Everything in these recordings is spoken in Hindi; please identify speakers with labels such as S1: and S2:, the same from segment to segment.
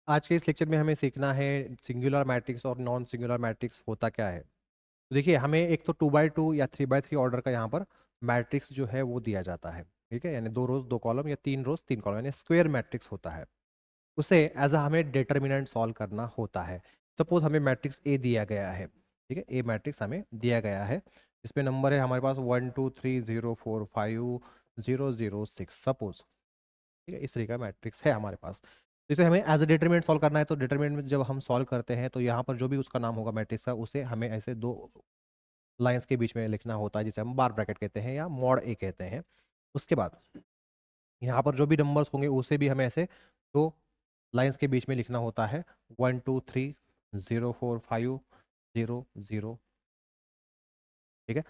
S1: आज के इस लेक्चर में हमें सीखना है सिंगुलर मैट्रिक्स और नॉन सिंगुलर मैट्रिक्स होता क्या है। तो देखिए, हमें एक तो 2x2 या 3x3 ऑर्डर का यहाँ पर मैट्रिक्स जो है वो दिया जाता है। ठीक है, यानी 2 रोज 2 कॉलम या 3 रोज 3 कॉलम, यानी स्क्वायर मैट्रिक्स होता है। उसे एज अ हमें डिटर्मिनेंट सॉल्व करना होता है। सपोज हमें मैट्रिक्स ए दिया गया है। ठीक है, ए मैट्रिक्स हमें दिया गया है, इसमें नंबर है हमारे पास 1 2 3 0 4 5 0 0 6 सपोज। ठीक है, इस तरीके का मैट्रिक्स है हमारे पास। तो इसे हमें एज अ डिटरमिनेंट सॉल्व करना है, तो डिटरमिनेंट जब हम सॉल्व करते हैं तो यहाँ पर जो भी उसका नाम होगा मैट्रिक्स का, उसे हमें ऐसे दो लाइंस के बीच में लिखना होता है, जिसे हम बार ब्रैकेट कहते हैं या मॉड ए कहते हैं। उसके बाद यहाँ पर जो भी नंबर्स होंगे उसे भी हमें ऐसे दो लाइंस के बीच में लिखना होता है, 1 2 3 0 4 5 0 0। ठीक है,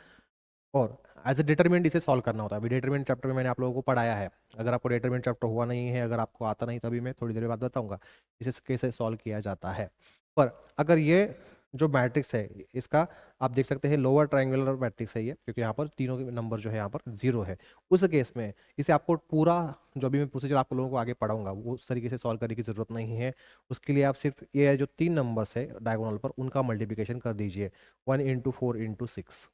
S1: और एज ए डिटरमिनेंट इसे सॉल्व करना होता है। अभी डिटरमिनेंट चैप्टर में मैंने आप लोगों को पढ़ाया है। अगर आपको डिटरमिनेंट चैप्टर हुआ नहीं है, अगर आपको आता नहीं, तभी मैं थोड़ी देर बाद बताऊंगा इसे कैसे सॉल्व किया जाता है। पर अगर ये जो मैट्रिक्स है इसका, आप देख सकते हैं लोअर ट्रायंगुलर मैट्रिक्स है ये, क्योंकि यहाँ पर तीनों के नंबर जो है यहाँ पर जीरो है। उस केस में इसे आपको पूरा जो भी मैं प्रोसीजर आप लोगों को आगे पढ़ाऊंगा वो उस तरीके से सॉल्व करने की जरूरत नहीं है। उसके लिए आप सिर्फ ये जो 3 नंबर्स है डायगोनल पर, उनका मल्टीप्लिकेशन कर दीजिए, 1 × 4 × 6।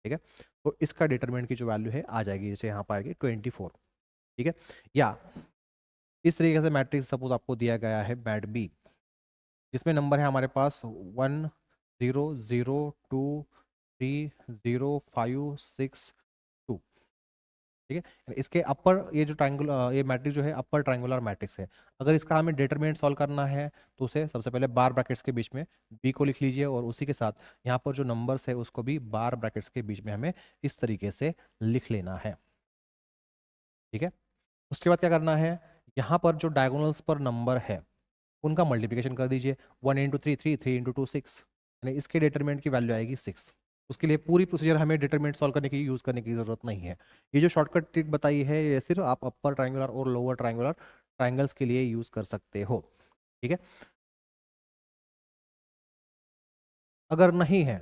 S1: ठीक है, तो इसका डिटरमिनेंट की जो वैल्यू है आ जाएगी, जैसे यहाँ पर आएगी 24। ठीक है, या इस तरीके से मैट्रिक्स सपोज आपको दिया गया है मैट बी, जिसमें नंबर है हमारे पास 1 0 0 2 3 0 5 6 2। ठीक है, इसके अपर ये जो ट्रायंगुल ये मैट्रिक्स जो है अपर ट्रायंगुलर मैट्रिक्स है। अगर इसका हमें डिटरमिनेंट सॉल्व करना है तो उसे सबसे पहले बार ब्रैकेट्स के बीच में बी को लिख लीजिए, और उसी के साथ यहाँ पर जो नंबर्स है उसको भी बार ब्रैकेट्स के बीच में हमें इस तरीके से लिख लेना है। ठीक है, उसके बाद क्या करना है, यहाँ पर जो डायगोनल्स पर नंबर है उनका मल्टीप्लिकेशन कर दीजिए, 1 × 3 3 3 × 2 6, यानी इसके डिटरमिनेंट की वैल्यू आएगी 6। उसके लिए पूरी प्रोसीजर हमें डिटरमिनेंट सॉल्व करने की यूज करने की जरूरत नहीं है। ये जो शॉर्टकट ट्रिक बताई है ये सिर्फ आप अपर ट्रायंगुलर और लोअर ट्रायंगुलर ट्रायंगल्स के लिए यूज कर सकते हो। ठीक है, अगर नहीं है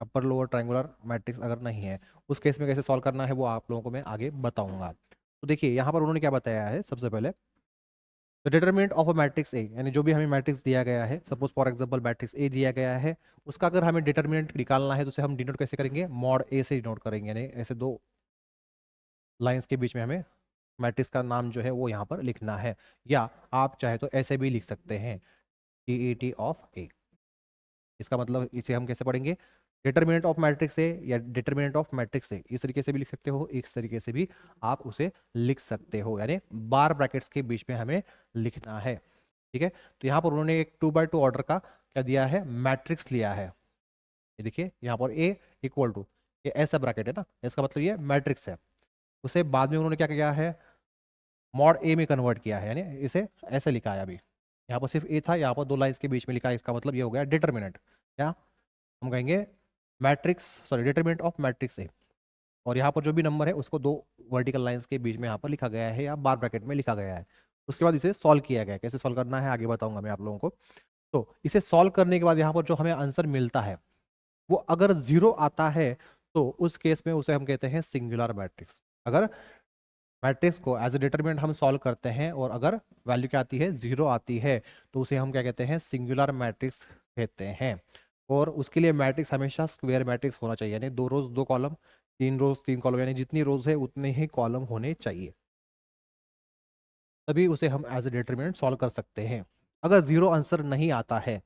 S1: अपर लोअर ट्रायंगुलर मैट्रिक्स, अगर नहीं है उस केस में कैसे सॉल्व करना है वो आप लोगों को मैं आगे बताऊंगा। तो देखिए यहाँ पर उन्होंने क्या बताया है, सबसे पहले the determinant of a matrix A, यानी जो भी हमें मैट्रिक्स दिया गया है, suppose for example matrix A दिया गया है, उसका अगर हमें डिटरमिनेंट निकालना है तो उसे हम डिनोट कैसे करेंगे, मॉड ए से डिनोट करेंगे, यानी ऐसे दो लाइंस के बीच में हमें मैट्रिक्स का नाम जो है वो यहाँ पर लिखना है। या आप चाहे तो ऐसे भी लिख सकते हैं, टी ऑफ ए। इसका मतलब इसे हम कैसे पढ़ेंगे, डिटरमिनेंट ऑफ मैट्रिक्स ए या डिटरमिनेंट ऑफ मैट्रिक्स ए, इस तरीके से भी लिख सकते हो, इस तरीके से भी आप उसे लिख सकते हो, यानी बार ब्रैकेट्स के बीच में हमें लिखना है। ठीक है, तो यहाँ पर उन्होंने एक 2x2 ऑर्डर का क्या दिया है, मैट्रिक्स लिया है। ये देखिए यहाँ पर ए इक्वल टू, ये ऐसा ब्रैकेट है ना, इसका मतलब ये मैट्रिक्स है। उसे बाद में उन्होंने क्या किया है, मॉड ए में कन्वर्ट किया है, यानी इसे ऐसे लिखा है। अभी यहाँ पर सिर्फ ए था, यहाँ पर दो लाइंस के बीच में लिखा है, इसका मतलब ये हो गया डिटरमिनेंट, क्या हम कहेंगे, matrix sorry determinant of matrix ए। और यहाँ पर जो भी नंबर है उसको दो वर्टिकल लाइंस के बीच में यहाँ पर लिखा गया है या बार ब्रैकेट में लिखा गया है। उसके बाद इसे सॉल्व किया गया है, कैसे सॉल्व करना है आगे बताऊंगा मैं आप लोगों को। तो इसे सॉल्व करने के बाद यहाँ पर जो हमें आंसर मिलता है वो अगर जीरो आता है तो उस केस में उसे हम कहते हैं सिंगुलर मैट्रिक्स। अगर मैट्रिक्स को एज ए डिटरमिनेंट हम सॉल्व करते हैं और अगर वैल्यू क्या आती है, जीरो आती है, तो उसे हम क्या कहते हैं, सिंगुलर मैट्रिक्स कहते हैं। और उसके लिए मैट्रिक्स हमेशा स्क्वायर मैट्रिक्स होना चाहिए, यानी 2 रोज 2 कॉलम 3 रोज 3 कॉलम, यानी जितनी रोज है उतने ही कॉलम होने चाहिए, तभी उसे हम एज ए डिटरमिनेंट सॉल्व कर सकते हैं। अगर जीरो आंसर नहीं आता है,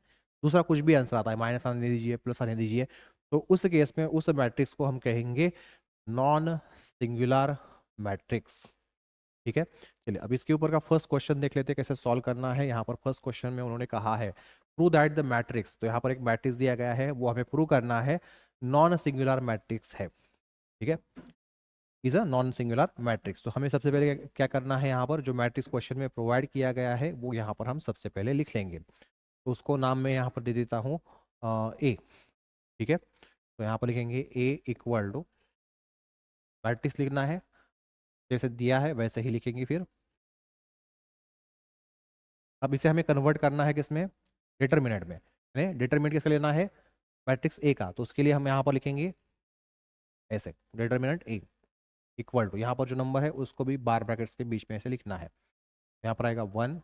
S1: दूसरा कुछ भी आंसर आता है, माइनस आने दीजिए प्लस आने दीजिए, तो उस केस में उस मैट्रिक्स को हम कहेंगे नॉन सिंगुलर मैट्रिक्स। ठीक है, चलिए अब इसके ऊपर का फर्स्ट क्वेश्चन देख लेते हैं कैसे सॉल्व करना है। यहाँ पर फर्स्ट क्वेश्चन में उन्होंने कहा है प्रूव दैट द मैट्रिक्स, तो यहाँ पर एक मैट्रिक्स दिया गया है, वो हमें प्रूव करना है नॉन सिंगुलर मैट्रिक्स है। ठीक है, is a non singular matrix. तो हमें सबसे पहले क्या करना है, यहाँ पर जो मैट्रिक्स क्वेश्चन में प्रोवाइड किया गया है वो यहाँ पर हम सबसे पहले लिख लेंगे। तो उसको नाम में यहाँ पर दे देता हूँ ए। ठीक है, तो यहाँ पर लिखेंगे ए इक्वल टू, मैट्रिक्स लिखना है जैसे दिया है वैसे ही लिखेंगे। फिर अब इसे हमें कन्वर्ट करना है किसमें, डिटरमिनेंट में। डिटरमिनेंट किसका लेना है, मैट्रिक्स ए का, तो उसके लिए हम यहाँ पर लिखेंगे ऐसे, डिटरमिनेंट ए इक्वल टू, यहाँ पर जो नंबर है उसको भी बार ब्रैकेट्स के बीच में ऐसे लिखना है। यहाँ पर आएगा 1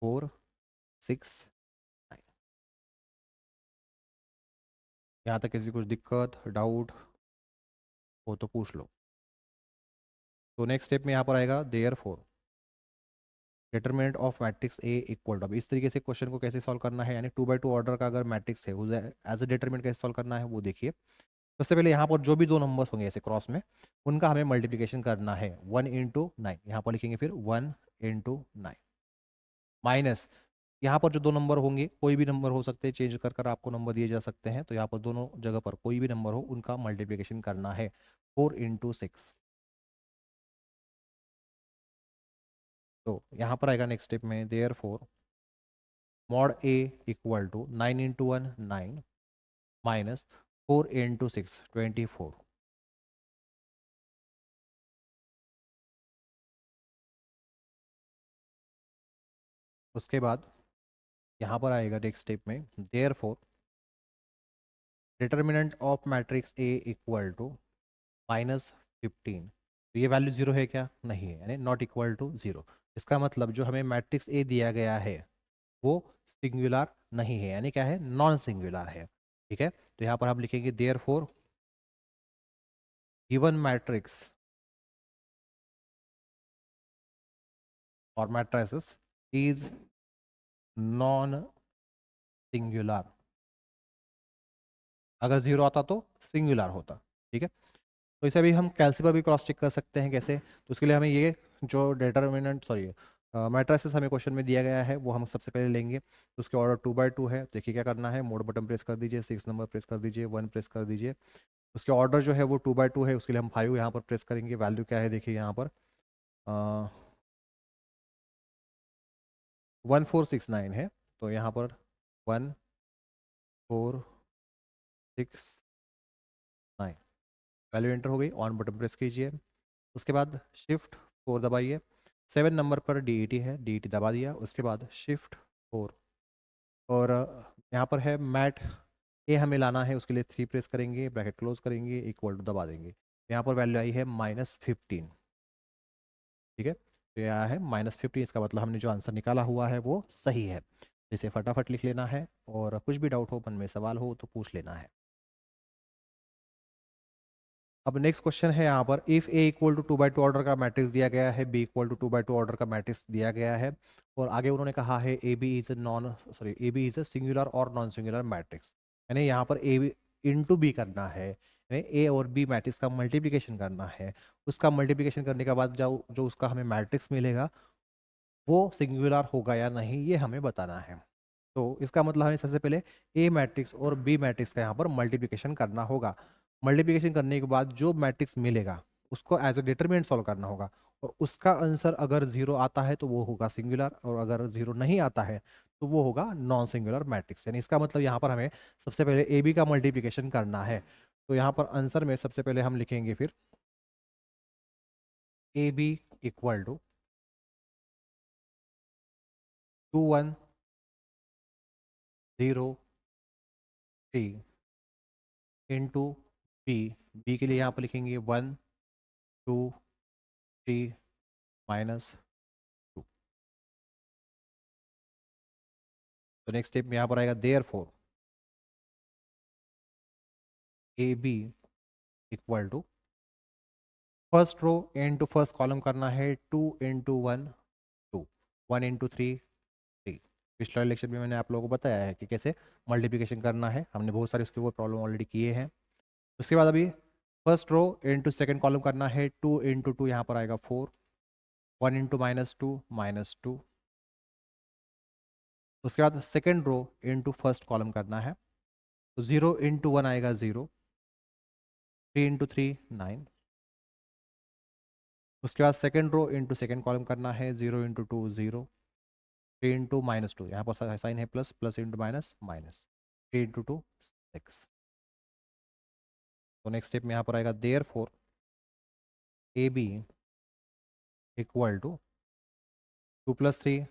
S1: 4 6 9। यहाँ तक किसी कुछ दिक्कत डाउट हो तो पूछ लो। तो नेक्स्ट स्टेप में यहाँ पर आएगा therefore determinant of matrix A equal to. अब इस तरीके से क्वेश्चन को कैसे सॉल्व करना है, यानी 2 by 2 ऑर्डर का अगर मैट्रिक्स है उसे एज ए डिटरमिनेंट कैसे सॉल्व करना है वो देखिए। सबसे पहले यहाँ पर जो भी दो नंबर्स होंगे ऐसे क्रॉस में, उनका हमें मल्टीप्लिकेशन करना है 1 × 9। यहाँ पर लिखेंगे फिर 1 × 9 माइनस यहाँ पर जो दो नंबर होंगे, कोई भी नंबर हो सकते हैं, चेंज कर कर आपको नंबर दिए जा सकते हैं, तो यहाँ पर दोनों जगह पर कोई भी नंबर हो उनका मल्टीप्लिकेशन करना है 4 × 6। तो यहाँ पर आएगा नेक्स्ट स्टेप में therefore mod A equal to 9 × 1 9 minus 4 × 6 24। उसके बाद यहाँ पर आएगा नेक्स्ट स्टेप में therefore determinant of matrix A equal to -15। तो ये वैल्यू जीरो है क्या? नहीं है, यानी नॉट इक्वल टू जीरो। इसका मतलब जो हमें मैट्रिक्स ए दिया गया है वो सिंगुलर नहीं है, यानी क्या है? नॉन सिंगुलर है। ठीक है, तो यहाँ पर हम लिखेंगे देयर फोर गिवन मैट्रिक्स और मैट्रिसेस इज नॉन सिंगुलर। अगर जीरो आता तो सिंगुलर होता। ठीक है, तो इसे अभी हम कैलसी पर भी क्रॉस चेक कर सकते हैं। कैसे? तो उसके लिए हमें ये जो डिटर्मिनेंट सॉरी मैट्रिसेस हमें क्वेश्चन में दिया गया है वो हम सबसे पहले लेंगे। तो उसके ऑर्डर 2 by 2 है। देखिए क्या करना है, मोड बटन प्रेस कर दीजिए, 6 नंबर प्रेस कर दीजिए, 1 प्रेस कर दीजिए। उसके ऑर्डर जो है वो 2 by 2 है, उसके लिए हम 5 यहाँ पर प्रेस करेंगे। वैल्यू क्या है देखिए यहाँ पर 1469 है। तो यहाँ पर 1469 वैल्यू एंटर हो गई। ऑन बटन प्रेस कीजिए। उसके बाद शिफ्ट 4 दबाइए। 7 नंबर पर डीईटी है, डीईटी दबा दिया। उसके बाद शिफ्ट 4 और यहाँ पर है मैट ए हमें लाना है, उसके लिए 3 प्रेस करेंगे, ब्रैकेट क्लोज करेंगे, इक्वल टू दबा देंगे। यहाँ पर वैल्यू आई है -15। ठीक है, तो यह है -15। इसका मतलब हमने जो आंसर निकाला हुआ है वो सही है। इसे फटाफट लिख लेना है और कुछ भी डाउट हो, मन में सवाल हो तो पूछ लेना है। अब नेक्स्ट क्वेश्चन है यहाँ पर if A equal to 2 by 2 order का मैट्रिक्स दिया गया है, B equal to 2 by 2 order का मैट्रिक्स दिया गया है, और आगे उन्होंने कहा है A B is non sorry A B is a singular और नॉन सिंगुलर मैट्रिक्स। यानी यहाँ पर ए बी इंटू बी करना है, यानी ए और बी मैट्रिक्स का मल्टीप्लिकेशन करना है। उसका मल्टीप्लिकेशन करने के बाद जो जो उसका हमें मैट्रिक्स मिलेगा वो सिंगुलर होगा या नहीं ये हमें बताना है। तो इसका मतलब हमें सबसे पहले ए मैट्रिक्स और बी मैट्रिक्स का यहाँ पर मल्टीप्लिकेशन करना होगा। मल्टीप्लिकेशन करने के बाद जो मैट्रिक्स मिलेगा उसको एज ए डिटरमिनेंट सॉल्व करना होगा, और उसका आंसर अगर जीरो आता है तो वो होगा सिंगुलर, और अगर जीरो नहीं आता है तो वो होगा नॉन सिंगुलर मैट्रिक्स। यानी इसका मतलब यहाँ पर हमें सबसे पहले ए बी का मल्टीप्लिकेशन करना है। तो यहाँ पर आंसर में सबसे पहले हम लिखेंगे फिर A B equal to 2 1 0 3 into B. B के लिए यहाँ पर लिखेंगे 1 2 3 -2। तो नेक्स्ट स्टेप में यहाँ पर आएगा therefore A B equal to first row into first column करना है 2 × 1 2 1 × 3 3। पिछले लेक्चर में मैंने आप लोगों को बताया है कि कैसे मल्टीप्लिकेशन करना है, हमने बहुत सारे उसके वो प्रॉब्लम ऑलरेडी किए हैं। उसके बाद अभी first row into second column करना है 2 × 2, यहाँ पर आएगा 4 1 × -2 -2। उसके बाद second row into first column करना है, तो 0 × 1 आएगा 0 3 × 3 9। उसके बाद second row into second column करना है 0 × 2 0 3 × -2, यहाँ पर साइन है plus, plus into minus minus 3 × 2 6। तो नेक्स्ट स्टेप में यहाँ पर आएगा therefore A B equal to 2 + 3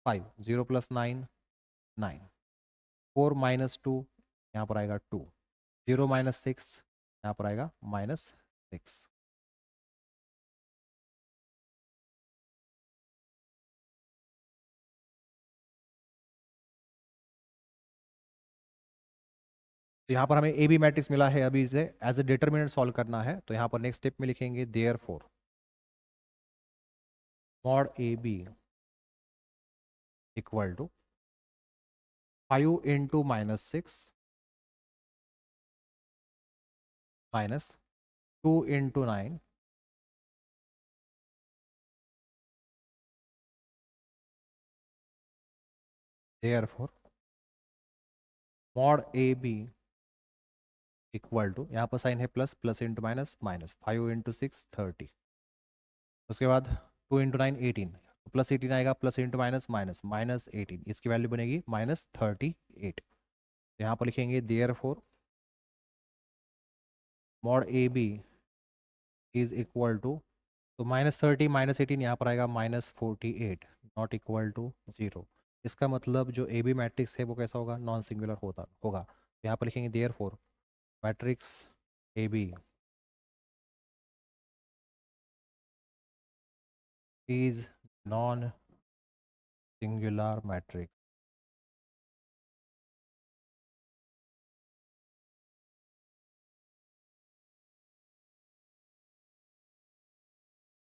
S1: 5 0 + 9 9 4 -2, यहाँ पर आएगा 2 0 -6, यहाँ पर आएगा -6। तो यहाँ पर हमें ए बी मैट्रिक्स मिला है, अभी इसे एज ए डिटर्मिनेंट सॉल्व करना है। तो यहाँ पर नेक्स्ट स्टेप में लिखेंगे therefore mod A B equal to 5 into -6 minus 2 into 9 therefore mod A B equal to, यहाँ पर साइन है plus, plus into minus minus, 5 into 6 30, उसके बाद 2 इंटू 9 18, तो प्लस 18 आएगा, plus into minus minus, minus 18, इसकी वैल्यू बनेगी -38। यहाँ पर लिखेंगे therefore mod A B is equal to, तो -30 -18 यहाँ पर आएगा -48, नॉट इक्वल टू 0। इसका मतलब जो ए बी मैट्रिक्स है वो कैसा होगा, नॉन सिंगुलर होगा। तो यहाँ पर लिखेंगे therefore matrix A B is non singular matrix.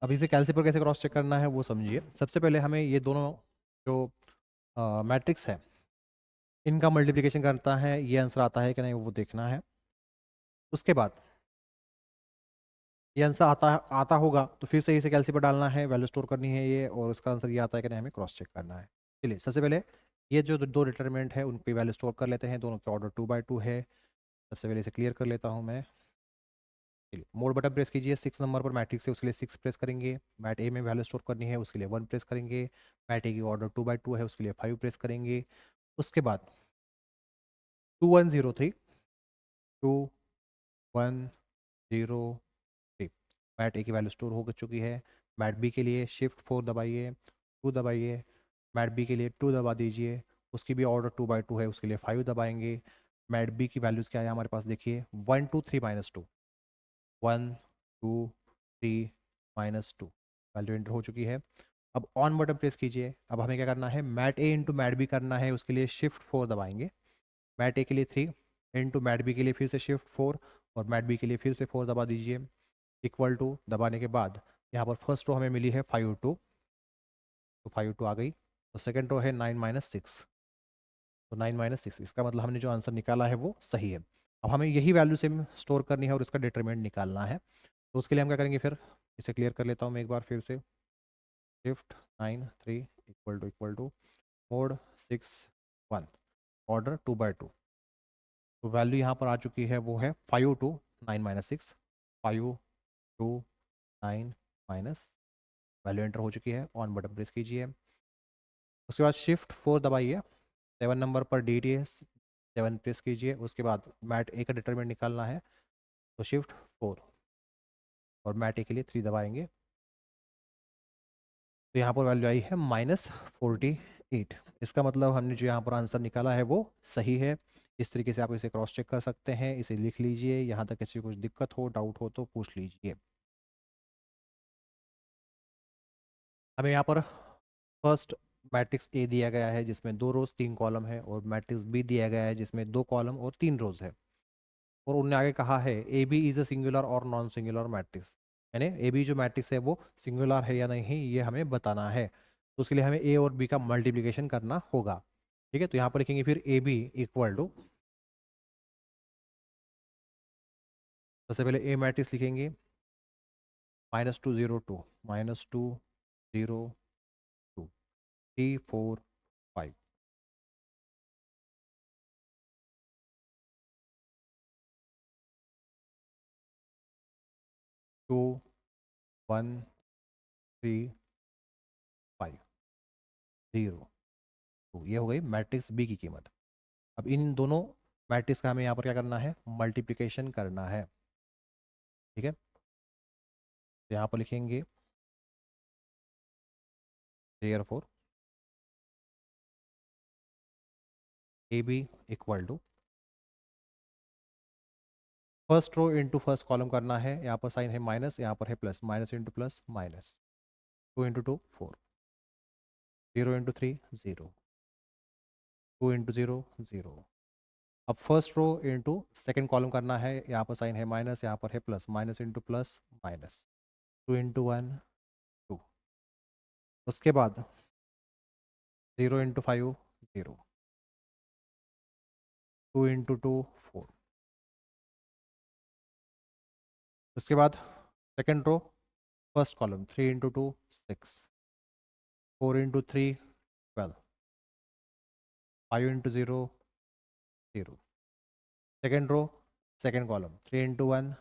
S1: अब इसे कैलसी पर कैसे क्रॉस चेक करना है वो समझिए। सबसे पहले हमें ये दोनों जो मैट्रिक्स है इनका मल्टीप्लिकेशन करता है, ये आंसर आता है कि नहीं वो देखना है। उसके बाद ये आंसर आता होगा तो फिर से इसे कैलसी पर डालना है, वैल्यू स्टोर करनी है ये, और उसका आंसर ये आता है कि नहीं हमें क्रॉस चेक करना है। चलिए सबसे पहले ये जो दो डिटरमिनेंट है उनकी वैल्यू स्टोर कर लेते हैं, दोनों के ऑर्डर 2/2 है। सबसे पहले इसे क्लियर कर लेता हूँ मैं। चलिए मोड बटन प्रेस कीजिए, 6 नंबर पर मैट्रिक्स है उसके लिए 6 प्रेस करेंगे, मैट ए में वैल्यू स्टोर करनी है उसके लिए 1 प्रेस करेंगे, मैट ए की ऑर्डर 2/2 है उसके लिए 5 प्रेस करेंगे। उसके बाद 2103 2103 मैट ए की वैल्यू स्टोर हो चुकी है। मैट बी के लिए शिफ्ट 4 दबाइए, 2 दबाइए, मैट बी के लिए 2 दबा दीजिए, उसकी भी ऑर्डर 2/2 है उसके लिए 5 दबाएंगे। मैट बी की वैल्यूज़ क्या है हमारे पास देखिए, 1 2 3 -2, 1 2 3 -2 वैल्यू एंटर हो चुकी है। अब ऑन बटन प्रेस कीजिए। अब हमें क्या करना है, mat A into mat B करना है, उसके लिए शिफ्ट 4 दबाएंगे, मैट ए के लिए 3 इंटू मैट बी के लिए फिर से शिफ्ट 4, और मैट बी के लिए फिर से 4 दबा दीजिए, इक्वल टू दबाने के बाद यहाँ पर फर्स्ट रो हमें मिली है 5 2, तो 5 2 आ गई। तो सेकंड रो है 9 - 6, तो 9 - 6, इसका मतलब हमने जो आंसर निकाला है वो सही है। अब हमें यही वैल्यू से स्टोर करनी है और इसका डिटरमिनेंट निकालना है। तो उसके लिए हम क्या करेंगे, फिर इसे क्लियर कर लेता हूँ मैं एक बार फिर से। Shift 9 3 equal to mode 6 1 order 2/2, तो वैल्यू यहाँ पर आ चुकी है वो है 5 2 9 - 6, 5 2 9 माइनस, वैल्यू एंटर हो चुकी है। ऑन बटन प्रेस कीजिए, उसके बाद शिफ्ट 4 दबाइए, 7 नंबर पर डी टी एस 7 प्रेस कीजिए, उसके बाद मैट ए का डिटरमिनेंट निकालना है, तो शिफ्ट 4 और मैट ए के लिए 3 दबाएंगे, तो यहाँ पर वैल्यू आई है -48। इसका मतलब हमने जो यहाँ पर आंसर निकाला है वो सही है। इस तरीके से आप इसे क्रॉस चेक कर सकते हैं, इसे लिख लीजिए, यहाँ तक किसी को कुछ दिक्कत हो डाउट हो तो पूछ लीजिए। हमें यहाँ पर फर्स्ट मैट्रिक्स ए दिया गया है जिसमें 2 रोज 3 कॉलम है, और मैट्रिक्स बी दिया गया है जिसमें 2 कॉलम और 3 रोज है। और उन्होंने आगे कहा है A B is a singular और नॉन सिंगुलर मैट्रिक्स, यानी ए बी जो मैट्रिक्स है वो सिंगुलर है या नहीं ये हमें बताना है। तो उसके लिए हमें ए और बी का मल्टीप्लिकेशन करना होगा। ठीक है, तो यहाँ पर लिखेंगे फिर ए बी इक्वल टू, सबसे पहले ए मैट्रिक्स लिखेंगे -2 0 2 -2 0 2 3 4 5, 2 1 3 5 0 2, ये हो गई मैट्रिक्स बी की कीमत। अब इन दोनों मैट्रिक्स का हमें यहाँ पर क्या करना है, मल्टीप्लिकेशन करना है। ठीक है, तो यहाँ पर लिखेंगे therefore A B equal to, first row into first column करना है, यहाँ पर साइन है माइनस, यहाँ पर है plus, minus into plus minus, 2 into 2 4, 0 into 3 0, 2 into 0 0, अब first row into second column करना है, यहाँ पर साइन है माइनस, यहाँ पर है plus, minus into plus minus, 2 into 1 2। उसके बाद 0 इंटू 5 0, 2 इंटू 2 4। उसके बाद second row first column 3 into 2 6, 4 into 3 12, 5 into 0 0। Second row second column 3 into 1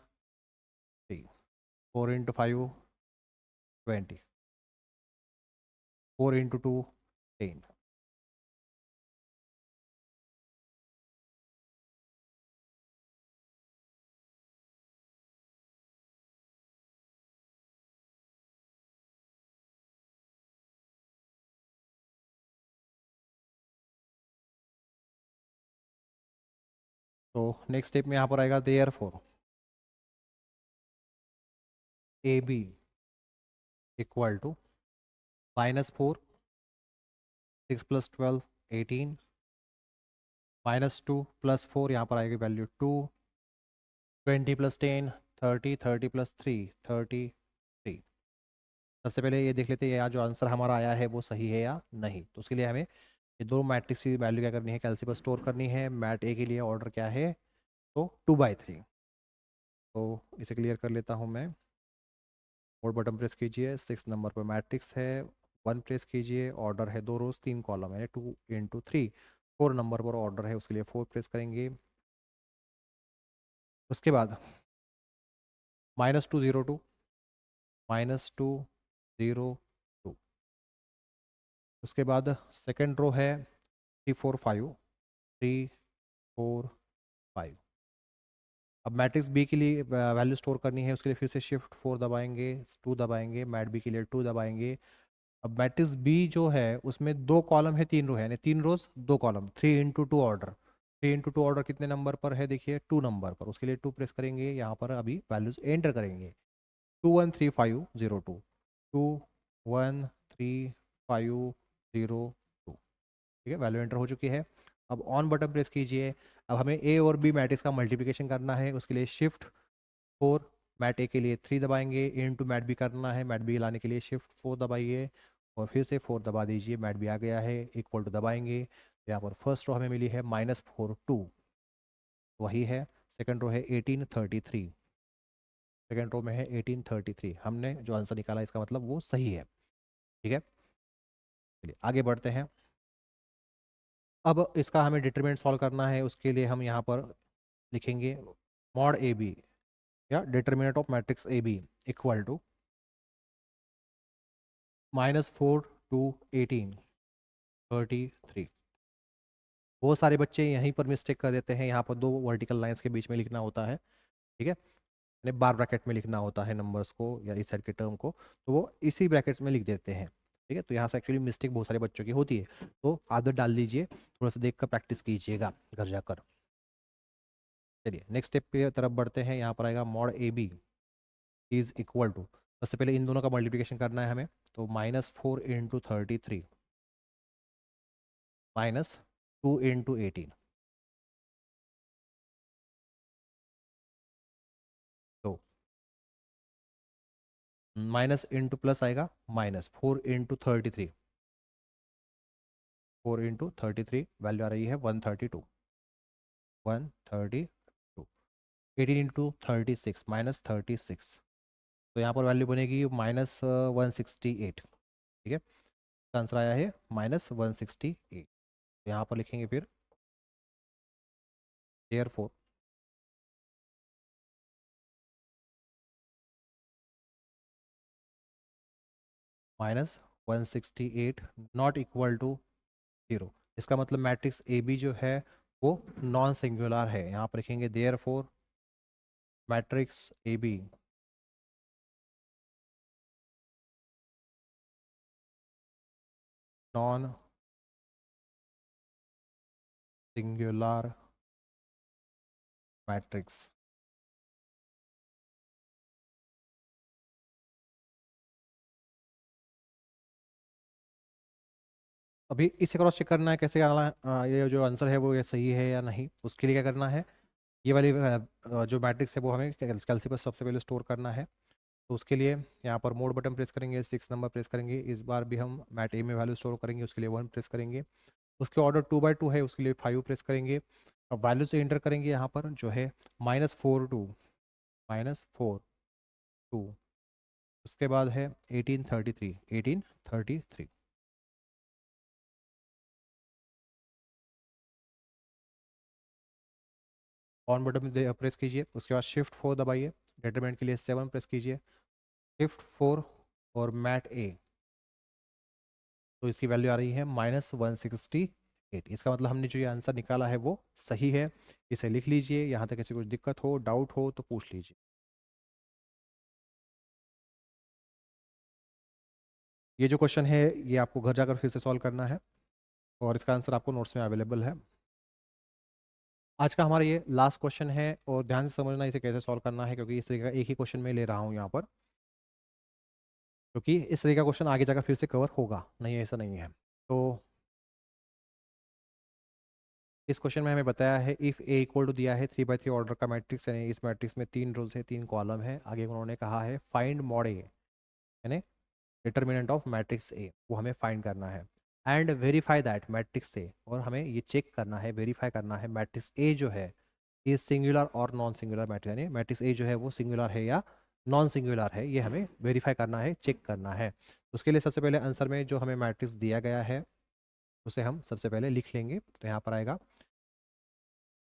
S1: 3, 4 into 5 20, 4 into 2 10। तो नेक्स्ट स्टेप में यहाँ पर आएगा therefore A B equal to -4 6 + 12 18, -2 + 4, यहाँ पर आएगी वैल्यू 2, 20 + 10 30, 30 + 3 33। सबसे पहले ये देख लेते हैं यहाँ जो आंसर हमारा आया है वो सही है या नहीं। तो उसके लिए हमें ये दो मैट्रिक्स की वैल्यू क्या करनी है, कैलसी पर स्टोर करनी है। मैट ए के लिए ऑर्डर क्या है, तो 2/3। तो इसे क्लियर कर लेता हूँ मैं। और बटन प्रेस कीजिए, 6 नंबर पर मैट्रिक्स है, 1 प्रेस कीजिए, ऑर्डर है 2 रोज 3 कॉलम है, 2 इंटू 3। 4 नंबर पर ऑर्डर है, उसके लिए 4 प्रेस करेंगे। उसके बाद -2 0 2, -2 0 2। उसके बाद सेकेंड रो है 3 4 5 अब मैट्रिक्स बी के लिए वैल्यू स्टोर करनी है, उसके लिए फिर से शिफ्ट 4 दबाएंगे, 2 दबाएंगे, मैट बी के लिए 2 दबाएंगे। अब मैट्रिक्स बी जो है उसमें 2 कॉलम है 3 रो है, यानी 3 रोज 2 column, 3 into 2 order. 3 into 2 order कितने नंबर पर है, देखिए 2 नंबर पर, उसके लिए 2 प्रेस करेंगे। यहाँ पर अभी वैल्यूज एंटर करेंगे, 2 1 3 5 0 2, 2 1 3 5 0 2। ठीक है, वैल्यू एंटर हो चुकी है। अब ऑन बटन प्रेस कीजिए। अब हमें ए और बी मैट्रिक्स का मल्टीप्लिकेशन करना है, उसके लिए शिफ्ट 4, मैट ए के लिए 3 दबाएंगे, इंटू मैट बी करना है, मैट बी लाने के लिए शिफ्ट 4 दबाइए और फिर से 4 दबा दीजिए, मैट बी आ गया है, इक्वल टू दबाएंगे। तो यहाँ पर फर्स्ट रो हमें मिली है -4 2, वही है। सेकंड रो है 18 33, सेकंड रो में है 18 33। हमने जो आंसर निकाला इसका मतलब वो सही है। ठीक है, चलिए आगे बढ़ते हैं। अब इसका हमें डिटरमिनेंट सॉल्व करना है, उसके लिए हम यहाँ पर लिखेंगे मॉड ए बी या determinant of matrix A B equal to -4 2 18 33। बहुत सारे बच्चे यहीं पर मिस्टेक कर देते हैं, यहाँ पर दो वर्टिकल लाइंस के बीच में लिखना होता है। ठीक है, यानी बार ब्रैकेट में लिखना होता है नंबर्स को या इस साइड के टर्म को, तो वो इसी ब्रैकेट्स में लिख देते हैं। ठीक है, तो यहाँ से एक्चुअली मिस्टेक बहुत सारे बच्चों की होती है, तो आदत डाल दीजिए, थोड़ा सा देख कर प्रैक्टिस कीजिएगा घर जाकर। चलिए नेक्स्ट स्टेप की तरफ बढ़ते हैं। यहाँ पर आएगा mod A B is equal to, सबसे पहले इन दोनों का मल्टीप्लिकेशन करना है हमें, तो -4 × 33 -2 × 18। तो माइनस इंटू प्लस आएगा, -4 × 33, 4 × 33 वैल्यू आ रही है 132, 132। 18 × 36 -36, तो यहाँ पर वैल्यू बनेगी -168। ठीक है, आंसर आया है -168। यहाँ पर लिखेंगे फिर देयरफॉर -168 नॉट इक्वल टू 0। इसका मतलब मैट्रिक्स ए बी जो है वो नॉन सिंगुलर है। यहाँ पर लिखेंगे therefore matrix A B non singular matrix. अभी इसे क्रॉस चेक करना है कैसे करना है, ये जो आंसर है वो ये सही है या नहीं, उसके लिए क्या करना है, ये वाली जो मैट्रिक्स है वो हमें कैलसी पर सबसे पहले स्टोर करना है। तो उसके लिए यहाँ पर मोड बटन प्रेस करेंगे, 6 नंबर प्रेस करेंगे, इस बार भी हम मैट ए में वैल्यू स्टोर करेंगे, उसके लिए 1 प्रेस करेंगे। उसके ऑर्डर 2/2 है, उसके लिए 5 प्रेस करेंगे। अब वैल्यू से इंटर करेंगे यहाँ पर जो है -4 2, -4 2। उसके बाद है 1833। ऑन बटन प्रेस कीजिए, उसके बाद Shift 4 दबाइए, डिटरमिनेंट के लिए 7 प्रेस कीजिए, Shift 4 और मैट ए, तो इसकी वैल्यू आ रही है -168। इसका मतलब हमने जो ये आंसर निकाला है वो सही है। इसे लिख लीजिए, यहाँ तक ऐसी कुछ दिक्कत हो डाउट हो तो पूछ लीजिए। ये जो क्वेश्चन है ये आपको घर जाकर फिर से सॉल्व करना है और इसका आंसर आपको नोट्स में अवेलेबल है। आज का हमारा ये लास्ट क्वेश्चन है और ध्यान से समझना इसे कैसे सॉल्व करना है, क्योंकि इस तरीके का एक ही क्वेश्चन मैं ले रहा हूँ यहाँ पर, क्योंकि इस तरीके का क्वेश्चन आगे जाकर फिर से कवर होगा, नहीं ऐसा नहीं है। तो इस क्वेश्चन में हमें बताया है इफ़ ए इक्वल टू दिया है 3/3 ऑर्डर का मैट्रिक्स, यानी इस मैट्रिक्स में 3 रोज है 3 कॉलम है। आगे उन्होंने कहा है फाइंड मॉड ए, यानी डिटर्मिनेंट ऑफ मैट्रिक्स ए, वो हमें फाइंड करना है। And verify that matrix A, और हमें ये चेक करना है, वेरीफाई करना है मैट्रिक्स ए जो है ये सिंगुलर और नॉन सिंगुलर मैट्रिक्स, यानी मैट्रिक्स ए जो है वो सिंगुलर है या नॉन सिंगुलर है, ये हमें वेरीफाई करना है, चेक करना है। उसके लिए सबसे पहले आंसर में जो हमें मैट्रिक्स दिया गया है उसे हम सबसे पहले लिख लेंगे। तो यहाँ पर आएगा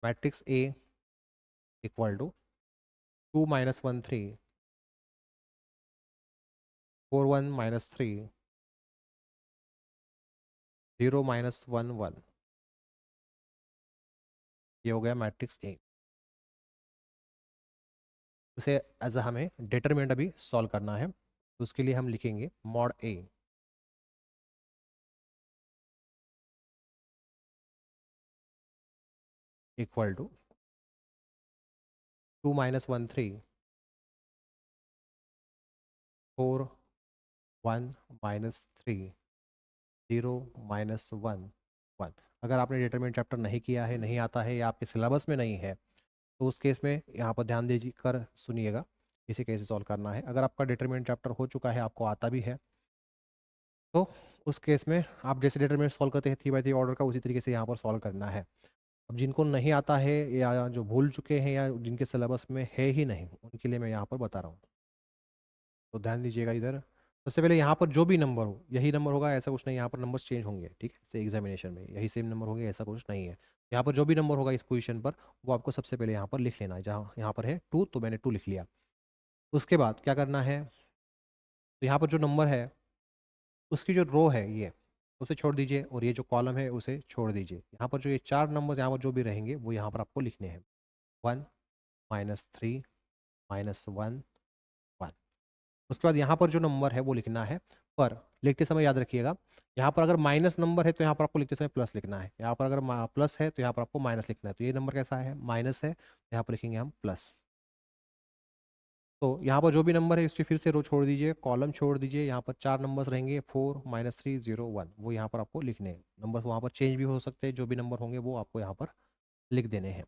S1: मैट्रिक्स ए इक्वल टू 2 - 1 3, 4 1 - 3, 0 - 1 1। ये हो गया मैट्रिक्स ए। उसे एज अ हमें डिटरमिनेंट अभी सॉल्व करना है, तो उसके लिए हम लिखेंगे मॉड ए इक्वल टू 2 - 1 3, 4 1 - 3, 0 - 1 1। अगर आपने डिटरमिनेंट चैप्टर नहीं किया है, नहीं आता है या आपके सिलेबस में नहीं है, तो उस केस में यहाँ पर ध्यान दीजिए कर सुनिएगा इसे कैसे सॉल्व करना है। अगर आपका डिटरमिनेंट चैप्टर हो चुका है, आपको आता भी है, तो उस केस में आप जैसे डिटरमिनेंट सॉल्व करते हैं 3/3 ऑर्डर का, उसी तरीके से यहाँ पर सॉल्व करना है। अब जिनको नहीं आता है या जो भूल चुके हैं या जिनके सिलेबस में है ही नहीं, उनके लिए मैं यहाँ पर बता रहा हूँ, तो ध्यान दीजिएगा इधर। सबसे पहले यहाँ पर जो भी नंबर हो यही नंबर होगा, ऐसा कुछ नहीं, यहाँ पर नंबर्स चेंज होंगे, ठीक है, से एग्जामिनेशन में यही सेम नंबर होंगे, ऐसा कुछ नहीं है। यहाँ पर जो भी नंबर होगा इस पोजीशन पर वो आपको सबसे पहले यहाँ पर लिख लेना है। जहाँ यहाँ पर है 2 तो मैंने 2 लिख लिया। उसके बाद क्या करना है, तो यहाँ पर जो नंबर है उसकी जो रो है ये उसे छोड़ दीजिए और ये जो कॉलम है उसे छोड़ दीजिए। यहाँ पर जो ये 4 नंबर यहाँ पर जो भी रहेंगे वो यहाँ पर आपको लिखने हैं। 1 - 3 -1 1। उसके बाद यहाँ पर जो नंबर है वो लिखना है, पर लिखते समय याद रखिएगा यहाँ पर अगर माइनस नंबर है तो यहाँ पर आपको लिखते समय प्लस लिखना है, यहाँ पर अगर प्लस है तो यहाँ पर आपको माइनस लिखना है। तो ये नंबर कैसा है, माइनस है, तो यहाँ पर लिखेंगे हम प्लस। तो यहाँ पर जो भी नंबर है इसकी फिर से रो छोड़ दीजिए, कॉलम छोड़ दीजिए। यहाँ पर 4 नंबर्स रहेंगे 4 - 3 0 1, वो यहाँ पर आपको लिखने हैं। नंबर वहाँ पर चेंज भी हो सकते हैं, जो भी नंबर होंगे वो आपको यहाँ पर लिख देने हैं।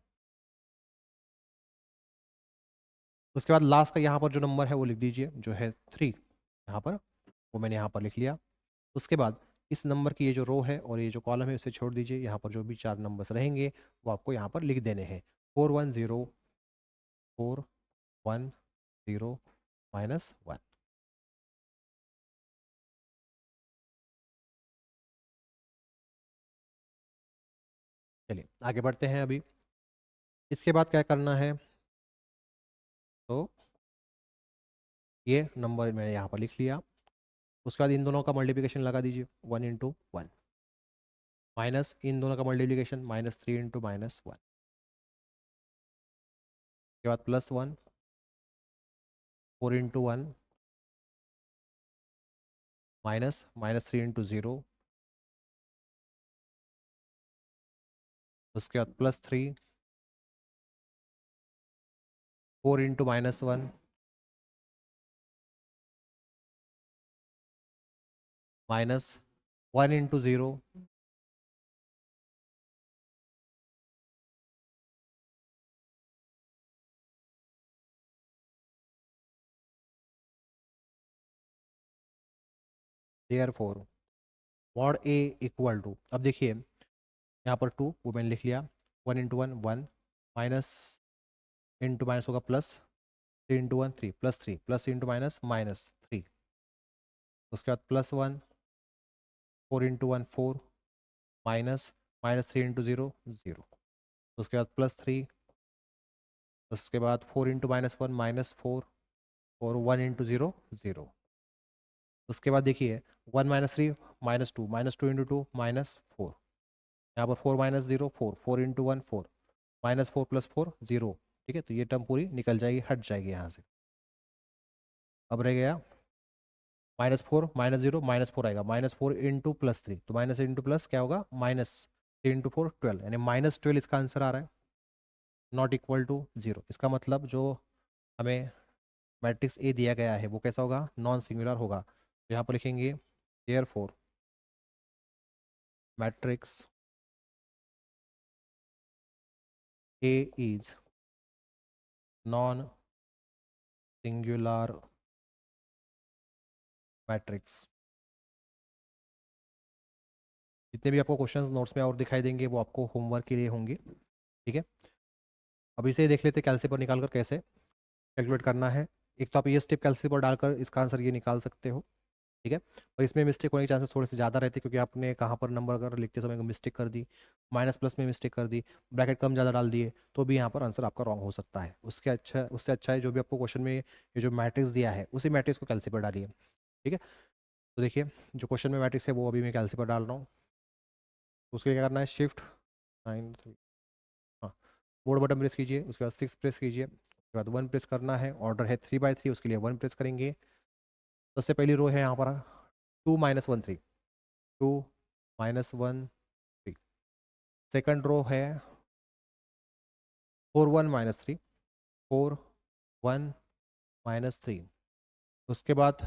S1: उसके बाद लास्ट का यहाँ पर जो नंबर है वो लिख दीजिए, जो है 3 यहाँ पर, वो मैंने यहाँ पर लिख लिया। उसके बाद इस नंबर की ये जो रो है और ये जो कॉलम है उसे छोड़ दीजिए। यहाँ पर जो भी 4 नंबर्स रहेंगे वो आपको यहाँ पर लिख देने हैं। 4 1 0 4 1 0 -1। चलिए आगे बढ़ते हैं। अभी इसके बाद क्या करना है, तो ये नंबर मैंने यहाँ पर लिख लिया। उसके बाद इन दोनों का मल्टीप्लिकेशन लगा दीजिए, 1 × 1, माइनस इन दोनों का मल्टीप्लिकेशन -3 × -1। उसके बाद +1, 4 × 1, माइनस -3 × 0। उसके बाद +3, 4 × -1, -1 × 0। Therefore mod A equal to, अब देखिए यहाँ पर 2 वो मैंने लिख लिया, 1 इंटू 1 1, माइनस इंटू माइनस होगा plus, 3 into 1 3, plus 3, plus into minus minus 3, उसके बाद plus 1, 4 into 1 4, minus minus 3 into 0 0, उसके बाद प्लस 3, उसके बाद 4 इंटू माइनस 1 माइनस 4, और 1 इंटू 0 0, उसके बाद देखिए 1 minus 3 minus two into 2 minus 4, यहाँ पर 4 माइनस 0 4, 4 इंटू 1 4, माइनस 4 प्लस 4 0, ठीक है, तो ये टर्म पूरी निकल जाएगी, हट जाएगी यहाँ से। अब रह गया -4 -0 -4 आएगा, -4 इंटू प्लस 3, तो माइनस इंटू प्लस क्या होगा, -3 इंटू 4 12, यानी -12 इसका आंसर आ रहा है, नॉट इक्वल टू 0। इसका मतलब जो हमें मैट्रिक्स ए दिया गया है वो कैसा होगा, नॉन सिंगुलर होगा। तो यहाँ पर लिखेंगे therefore matrix A is non singular matrix. जितने भी आपको क्वेश्चंस नोट्स में और दिखाई देंगे वो आपको होमवर्क के लिए होंगे, ठीक है। अब इसे देख लेते कैलसी पर निकाल कर कैसे कैलकुलेट करना है। एक तो आप ये स्टेप कैलसी पर डालकर इसका आंसर ये निकाल सकते हो, ठीक है। और इसमें मिस्टेक होने के चांसेस थोड़े से ज़्यादा रहते हैं, क्योंकि आपने कहाँ पर नंबर अगर लिखते समय मिस्टेक कर दी, माइनस प्लस में मिस्टेक कर दी, ब्रैकेट कम ज़्यादा डाल दिए, तो भी यहाँ पर आंसर आपका रॉन्ग हो सकता है। उससे अच्छा है जो भी आपको क्वेश्चन में ये जो मैट्रिक्स दिया है उसी मैट्रिक्स को कैलसी पर डालिए, ठीक है। तो देखिए जो क्वेश्चन में मैट्रिक्स है वो अभी मैं कैलसी पर डाल रहा हूँ। तो उसके लिए क्या करना है, शिफ्ट 9 3, हाँ, बोर्ड बटन प्रेस कीजिए, उसके बाद 6 प्रेस कीजिए, उसके बाद 1 प्रेस करना है, ऑर्डर है 3 by 3, उसके लिए 1 प्रेस करेंगे। सबसे पहली रो है यहाँ पर 2 -1 3, 2 -1 3, सेकंड रो है 4 1 -3, 4 1 -3, उसके बाद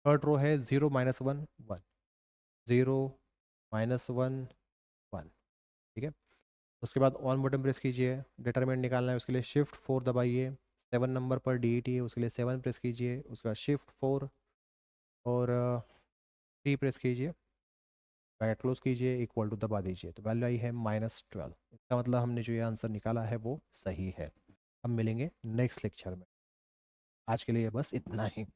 S1: थर्ड रो है 0 -1 1, 0 -1 1, ठीक है। उसके बाद ऑन बटन प्रेस कीजिए, डिटरमिनेंट निकालना है, उसके लिए शिफ्ट 4 दबाइए, 7 नंबर पर DET है उसके लिए 7 प्रेस कीजिए, उसके बाद शिफ्ट 4 और 3 प्रेस कीजिए, ब्रैकेट क्लोज कीजिए, इक्वल टू दबा दीजिए, तो वैल्यू आई है -12। इसका मतलब हमने जो ये आंसर निकाला है वो सही है। हम मिलेंगे नेक्स्ट लेक्चर में, आज के लिए बस इतना ही।